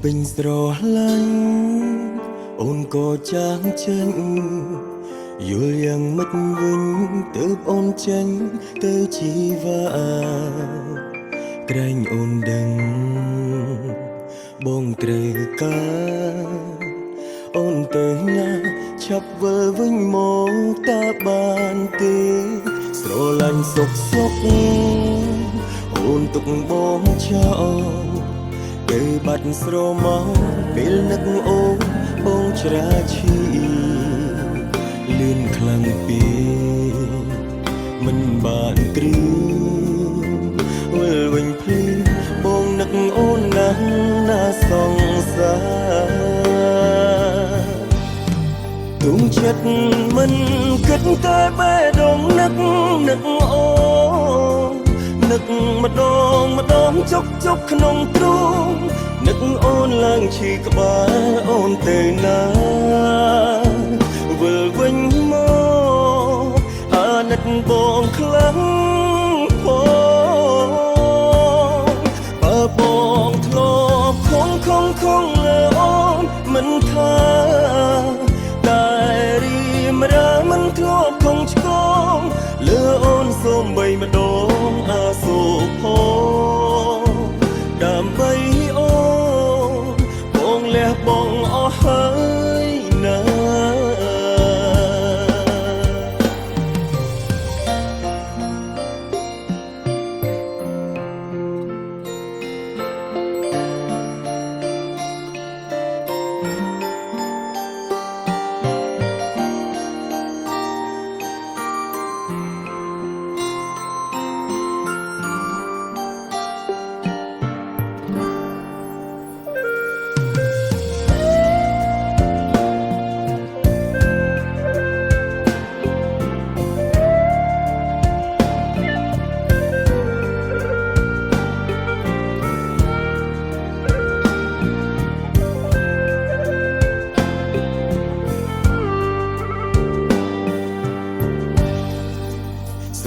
ពេញស្រឡាញ់អូនក៏ចាងចេញយល់យ៉ាងម៉េចវិញទើបអូនចេញទៅជីវ៉ាក្រែងអូនដឹងបងត្រូវការអូនទៅណាឆាប់វិលវិញមកតើបានទេស្រឡាញ់សុកអូនទុកបងចោលគេបាត់ស្រមោពេលនឹកអូនបងច្រាឈីលឿនខ្លាំងពេកមិនបានត្រៀមវិលវិញភ្លាមបងនឹកអូនណាស់ណាសង្សារទុំចិត្តមិនគិតតែបេះដូងនឹកអូននឹកម្ដងជុកក្នុងទ្រូងនឹកអូនឡើងឈីក្បាលអូនទៅណាវិលវិញមកអាណិតបងខ្លាំងផងបើបងធ្លាប់ខំលើអូនមិនថាតែរីមរាមិនធ្លាប់ខំឆ្កងលើអូនសូមបីម្ដងអាសូរផងដើម្បីអូនបងលះបងអស់ហើយណា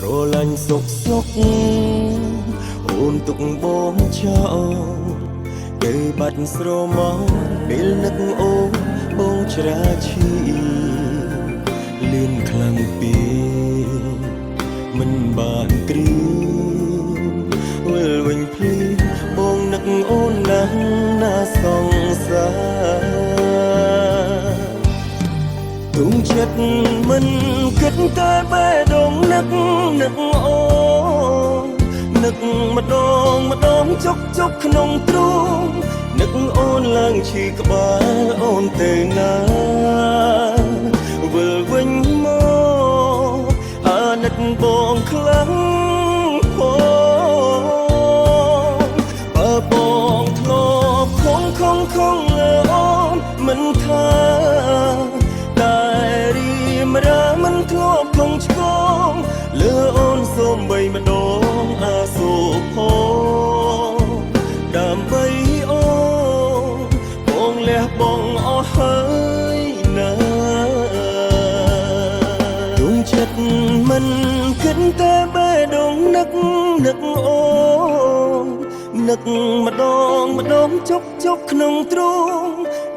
ស្រឡាញ់សុកអូនទុកបងចោលគេបាត់ស្រមោពេលនឹកអូនបងច្រាឈីលឿនខ្លាំងពេកមិនបានត្រៀមវិលវិញភ្លាមបងនឹកអូនណាស់ណាសង្សារទុំចិត្តមិនគិតតែបេះដូងនឹកអូននឹកម្ដងជុកក្នុងទ្រូងនឹកអូនឡើងឈីក្បាលអូនទៅណាវិលវិញមកអាណិតបងខ្លាំងផងបើបងធ្លាប់ខំលើអូនមិនថាតែរីមរាមិនធ្លាប់ខំឆ្កងលើអូនសូមបីម្ដងអាសូរផងដើម្បីអូនបងលះបងអស់ហើយណាទុំចិត្តមិនគិតតែបេះដូងនឹកអូននឹកម្ដងជុកក្នុងទ្រូង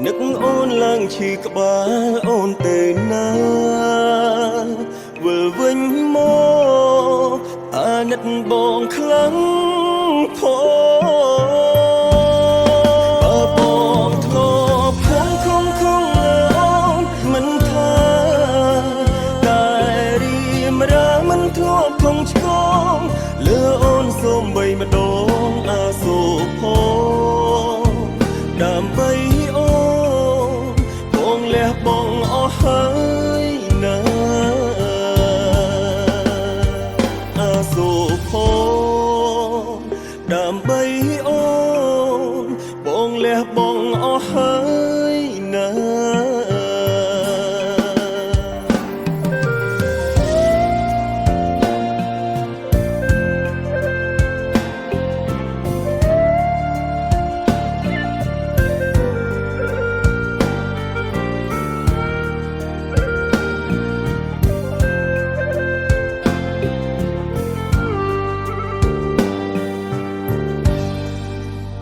នឹកអូនឡើងឈីក្បាលអូនទៅណាវិលវិញមកអាណិតបងខ្លាំងផង